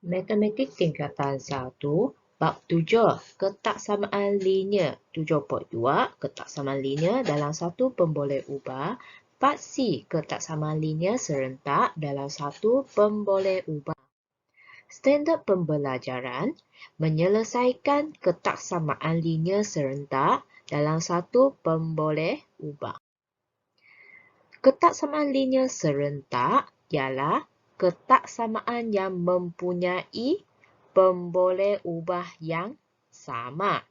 Matematik tingkatan 1, bab 7, ketaksamaan linear. 7.2, ketaksamaan linear dalam satu pemboleh ubah. Part C, ketaksamaan linear serentak dalam satu pemboleh ubah. Standard pembelajaran, menyelesaikan ketaksamaan linear serentak dalam satu pemboleh ubah. Ketaksamaan linear serentak ialah ketaksamaan yang mempunyai pemboleh ubah yang sama.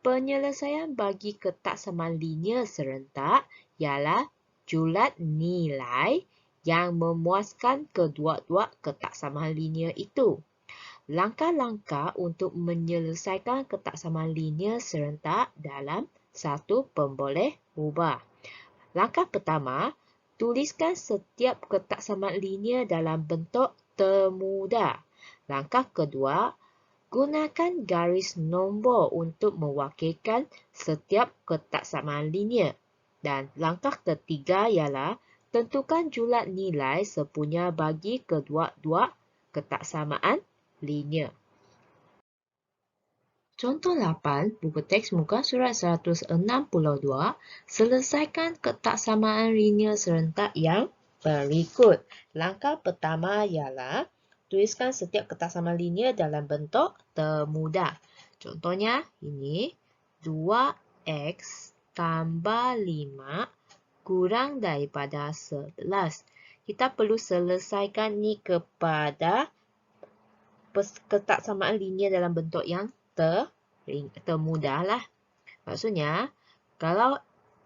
Penyelesaian bagi ketaksamaan linear serentak ialah julat nilai yang memuaskan kedua-dua ketaksamaan linear itu. Langkah-langkah untuk menyelesaikan ketaksamaan linear serentak dalam satu pemboleh ubah. Langkah pertama, tuliskan setiap ketaksamaan linear dalam bentuk termudah. Langkah kedua, gunakan garis nombor untuk mewakilkan setiap ketaksamaan linear. Dan langkah ketiga ialah tentukan julat nilai sepunya bagi kedua-dua ketaksamaan linear. Contoh 8, buku teks muka surat 162, selesaikan ketaksamaan linear serentak yang berikut. Langkah pertama ialah tuliskan setiap ketaksamaan linear dalam bentuk termudah. Contohnya ini 2x tambah 5 kurang daripada 11. Kita perlu selesaikan ni kepada ketaksamaan linear dalam bentuk yang termudah lah. Maksudnya, kalau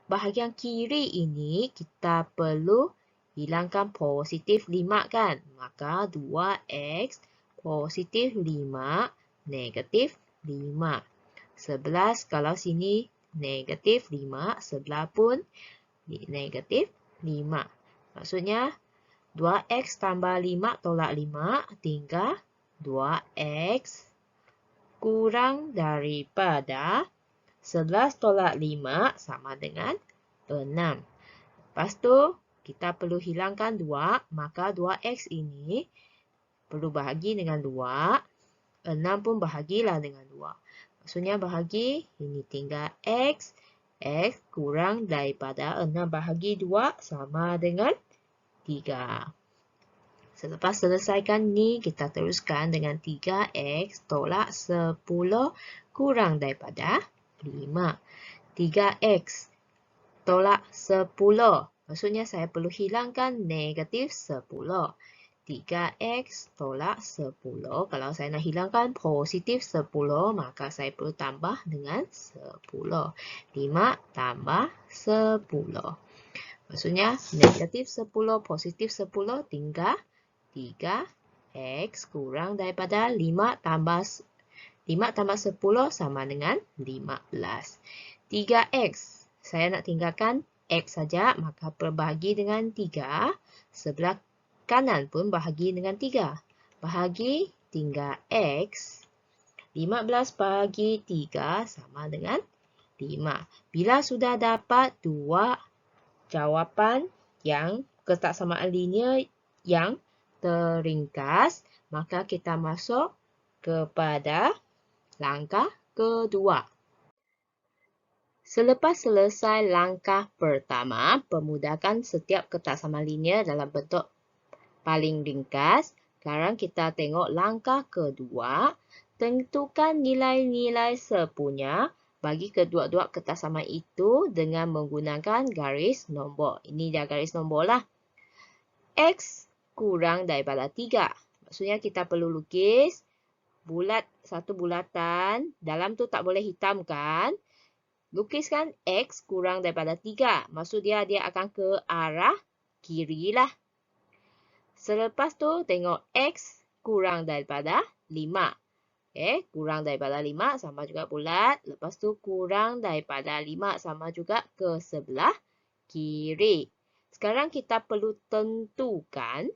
bahagian kiri ini kita perlu hilangkan positif 5 kan? Maka 2x positif 5 negatif 5. 11 kalau sini negatif 5, sebelah pun negatif 5. Maksudnya 2x tambah 5 tolak 5 tinggal 2x kurang daripada 11 tolak 5 sama dengan 6. Lepas tu, kita perlu hilangkan 2, maka 2x ini perlu bahagi dengan 2. 6 pun bahagilah dengan 2. Maksudnya bahagi, ini tinggal x. X kurang daripada 6 bahagi 2 sama dengan 3. Selepas selesaikan ni, kita teruskan dengan 3x tolak 10 kurang daripada 5. 3x tolak 10. Maksudnya saya perlu hilangkan negatif 10. 3x tolak 10. Kalau saya nak hilangkan positif 10, maka saya perlu tambah dengan 10. 5 tambah 10. Maksudnya negatif 10, positif 10 tinggal 3x kurang daripada 5 tambah 10 sama dengan 15. 3x. Saya nak tinggalkan x saja, maka berbahagi dengan 3. Sebelah kanan pun bahagi dengan 3. Bahagi tinggal x. 15 bahagi 3 sama dengan 5. Bila sudah dapat dua jawapan yang ketaksamaan linear yang teringkas, maka kita masuk kepada langkah kedua. Selepas selesai langkah pertama, pemudahkan setiap ketaksamaan linear dalam bentuk paling ringkas. Sekarang kita tengok langkah kedua. Tentukan nilai-nilai sepunya bagi kedua-dua ketaksamaan itu dengan menggunakan garis nombor. Ini dah garis nombor lah. X kurang daripada 3. Maksudnya kita perlu lukis satu bulatan. Dalam tu tak boleh hitam kan? Lukiskan X kurang daripada 3. Maksud dia akan ke arah kiri lah. Selepas tu tengok X kurang daripada 5. Okay, kurang daripada 5 sama juga bulat. Lepas tu kurang daripada 5 sama juga ke sebelah kiri. Sekarang kita perlu tentukan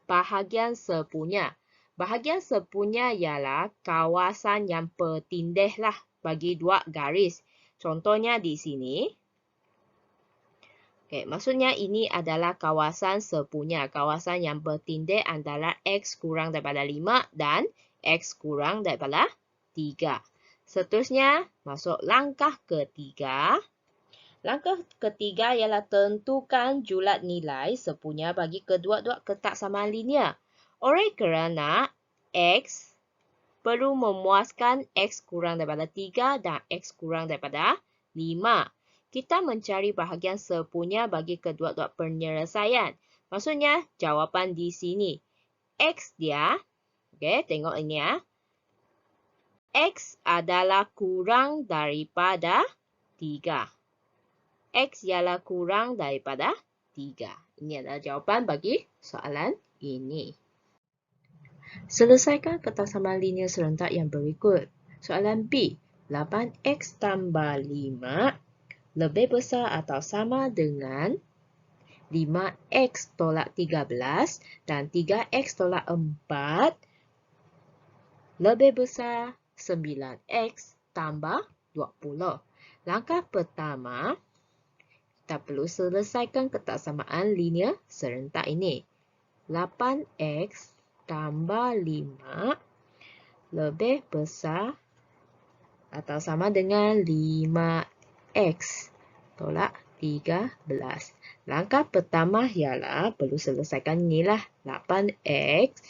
bahagian sepunya. Bahagian sepunya ialah kawasan yang bertindih lah bagi dua garis. Contohnya di sini. Okay, maksudnya ini adalah kawasan sepunya. Kawasan yang bertindih antara X kurang daripada 5 dan X kurang daripada 3. Seterusnya, masuk langkah ketiga. Langkah ketiga ialah tentukan julat nilai sepunya bagi kedua-dua ketak samaan linear. Oleh kerana X perlu memuaskan X kurang daripada 3 dan X kurang daripada 5. Kita mencari bahagian sepunya bagi kedua-dua penyelesaian. Maksudnya, jawapan di sini. X dia, okay, tengok ini ya. X adalah kurang daripada 3. X ialah kurang daripada 3. Ini adalah jawapan bagi soalan ini. Selesaikan ketak samaan linear serentak yang berikut. Soalan B. 8X tambah 5 lebih besar atau sama dengan 5X tolak 13 dan 3X tolak 4 lebih besar 9X tambah 20. Langkah pertama, kita perlu selesaikan ketak samaan linear serentak ini. 8X tambah 5 lebih besar atau sama dengan 5X tolak 13. Langkah pertama ialah perlu selesaikan inilah 8X.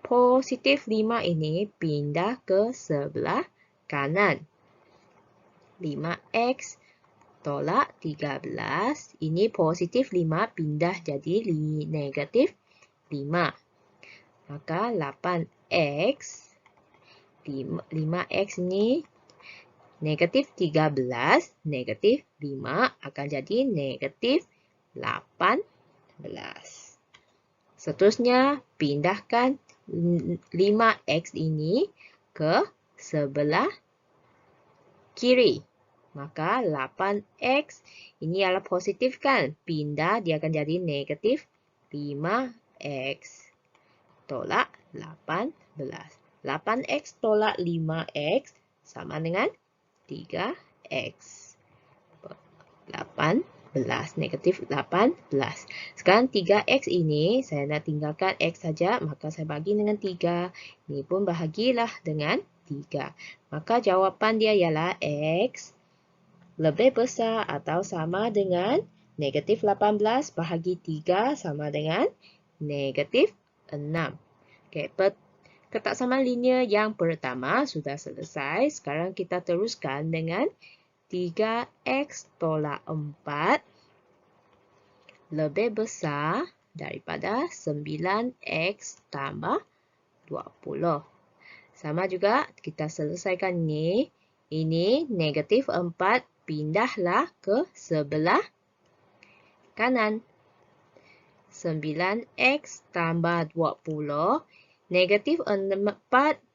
Positif 5 ini pindah ke sebelah kanan. 5X tolak 13. Ini positif 5 pindah jadi negatif 5. Maka 8X. 5X ini negatif 13, negatif 5 akan jadi negatif 18. Seterusnya, pindahkan 5X ini ke sebelah kiri. Maka 8X ini adalah positif kan? Pindah, dia akan jadi negatif 5X tolak 18. 8X tolak 5X sama dengan 3X. 18, negatif 18. Sekarang 3X ini, saya nak tinggalkan X saja, maka saya bagi dengan 3. Ini pun bahagilah dengan 3. Maka jawapan dia ialah X lebih besar atau sama dengan negatif 18 bahagi 3 sama dengan negatif 6. Okay, ketak samaan linear yang pertama sudah selesai. Sekarang kita teruskan dengan 3X tolak 4 lebih besar daripada 9X tambah 20. Sama juga kita selesaikan ini. Ini negatif 4 pindahlah ke sebelah kanan. 9X tambah 20. Negatif 4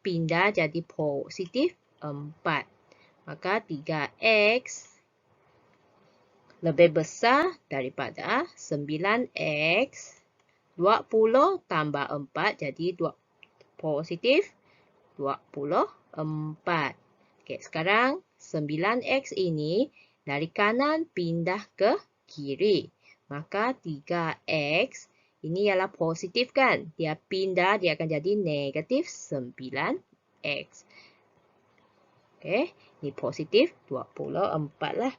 pindah jadi positif 4. Maka 3X lebih besar daripada 9X. 20 tambah 4 jadi positif 24. Okay, sekarang 9X ini dari kanan pindah ke kiri. Maka 3X ini ialah positif kan? Dia pindah, dia akan jadi negatif 9X. Okey, ini positif 24 lah.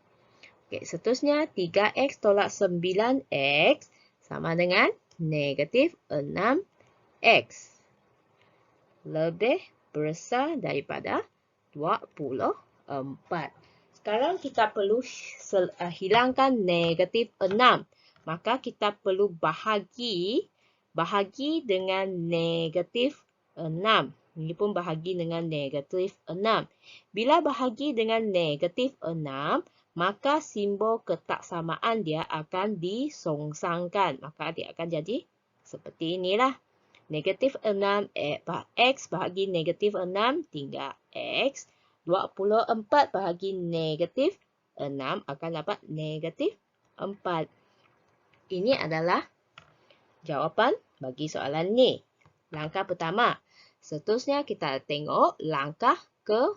Okey, seterusnya 3X tolak 9X sama dengan negatif 6X. Lebih besar daripada 24. Sekarang kita perlu hilangkan negatif 6. Maka kita perlu bahagi dengan negatif 6. Ini pun bahagi dengan negatif 6. Bila bahagi dengan negatif 6, maka simbol ketak samaan dia akan disongsangkan. Maka dia akan jadi seperti inilah. Negatif 6 X bahagi negatif 6 tinggal X. 24 bahagi negatif 6 akan dapat negatif 4. Ini adalah jawapan bagi soalan ni. Langkah pertama. Seterusnya kita tengok langkah ke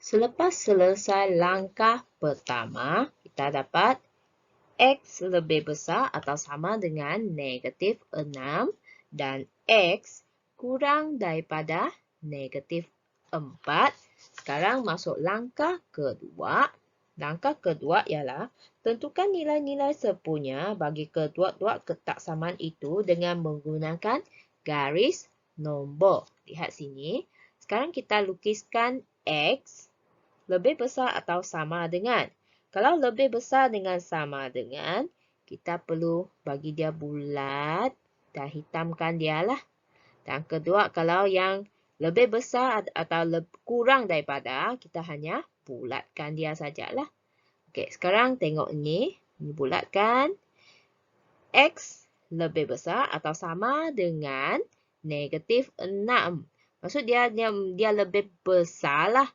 Selepas selesai langkah pertama, kita dapat X lebih besar atau sama dengan negatif 6 dan X kurang daripada negatif 4. Sekarang masuk langkah kedua. Langkah kedua ialah tentukan nilai-nilai sepunya bagi kedua-dua ketaksamaan itu dengan menggunakan garis nombor. Lihat sini. Sekarang kita lukiskan X lebih besar atau sama dengan. Kalau lebih besar dengan sama dengan, kita perlu bagi dia bulat dan hitamkan dia lah. Dan kedua, kalau yang lebih besar atau kurang daripada, kita hanya bulatkan dia sajalah. Okey, sekarang tengok ni. Ini bulatkan. X lebih besar atau sama dengan negatif 6. Maksud dia lebih besar lah.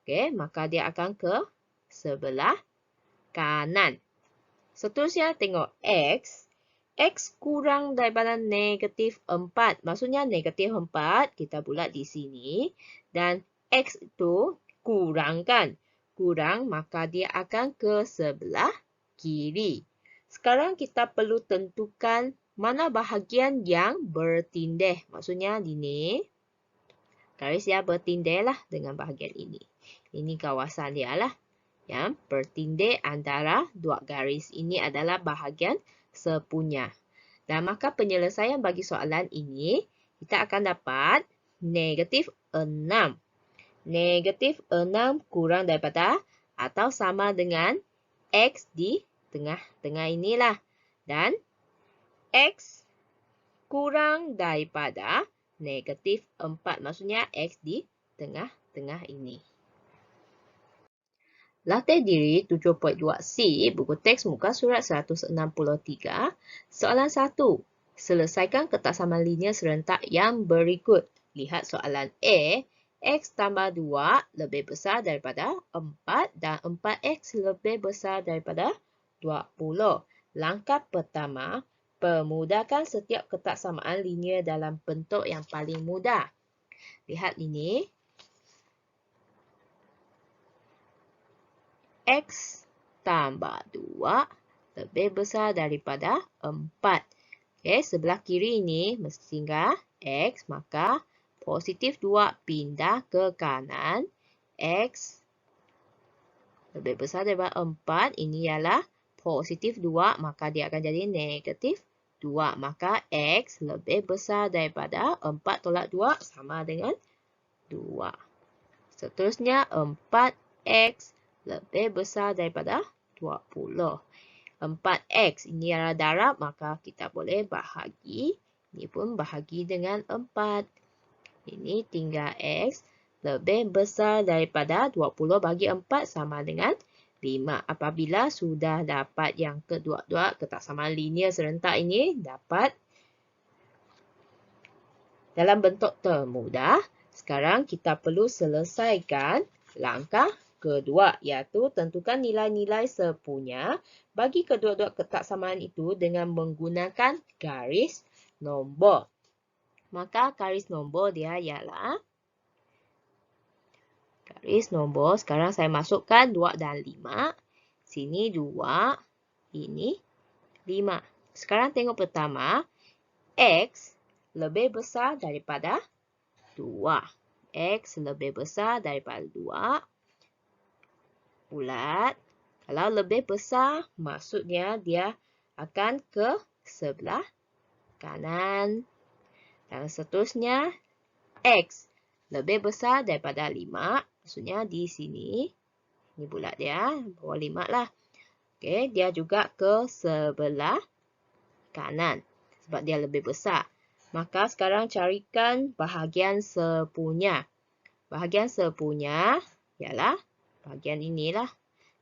Okey, maka dia akan ke sebelah kanan. Seterusnya tengok X. X kurang daripada negatif 4. Maksudnya negatif 4, kita bulat di sini. Dan X itu kurangkan. Kurang, maka dia akan ke sebelah kiri. Sekarang kita perlu tentukan mana bahagian yang bertindih. Maksudnya ini. Garis dia bertindih lah dengan bahagian ini. Ini kawasan dia lah. Yang bertindih antara dua garis ini adalah bahagian sepunya. Dan maka penyelesaian bagi soalan ini, kita akan dapat negatif 6. Negatif 6 kurang daripada atau sama dengan X di tengah-tengah inilah. Dan X kurang daripada negatif 4. Maksudnya X di tengah-tengah ini. Latih diri 7.2C, buku teks muka surat 163. Soalan 1. Selesaikan ketaksamaan linear serentak yang berikut. Lihat soalan A. X tambah 2 lebih besar daripada 4 dan 4X lebih besar daripada 20. Langkah pertama, permudahkan setiap ketaksamaan linear dalam bentuk yang paling mudah. Lihat ini. X tambah 2 lebih besar daripada 4. Okay, sebelah kiri ini mesti singgah X, maka positif 2 pindah ke kanan. X lebih besar daripada 4. Ini ialah positif 2, maka dia akan jadi negatif 2. Maka X lebih besar daripada 4 tolak 2 sama dengan 2. Seterusnya 4X lebih besar daripada 20. 4X ini adalah darab, maka kita boleh bahagi. Ini pun bahagi dengan 4. Ini tinggal X lebih besar daripada 20 bagi 4 sama dengan 5. Apabila sudah dapat yang kedua-dua ketaksamaan linear serentak ini dapat dalam bentuk termudah, sekarang kita perlu selesaikan langkah kedua, iaitu tentukan nilai-nilai sepunya bagi kedua-dua ketaksamaan itu dengan menggunakan garis nombor. Maka garis nombor dia ialah garis nombor. Sekarang saya masukkan 2 dan 5. Sini 2, ini 5. Sekarang tengok pertama, X lebih besar daripada 2. X lebih besar daripada 2. Bulat. Kalau lebih besar, maksudnya dia akan ke sebelah kanan. Dan seterusnya, X lebih besar daripada 5. Maksudnya di sini. Ini bulat dia, bawah 5 lah. Okey, dia juga ke sebelah kanan. Sebab dia lebih besar. Maka sekarang carikan bahagian sepunya. Bahagian sepunya ialah bahagian inilah.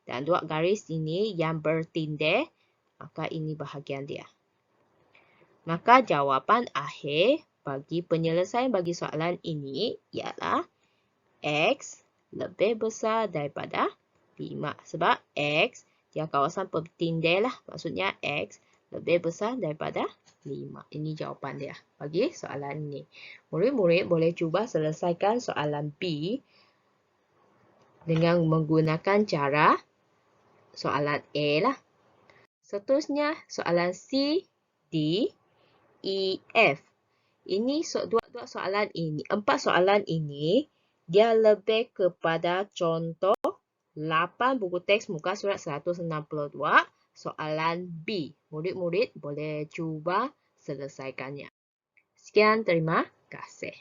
Dan dua garis ini yang bertindih, maka ini bahagian dia. Maka jawapan akhir bagi penyelesaian bagi soalan ini ialah X lebih besar daripada 5. Sebab X dia kawasan bertindih lah. Maksudnya X lebih besar daripada 5. Ini jawapan dia bagi soalan ini. Murid-murid boleh cuba selesaikan soalan B. dengan menggunakan cara soalan A lah. Seterusnya, soalan C, D, E, F. Ini dua soalan ini, 4 soalan ini, dia lebih kepada contoh 8 buku teks muka surat 162, soalan B. Murid-murid boleh cuba selesaikannya. Sekian, terima kasih.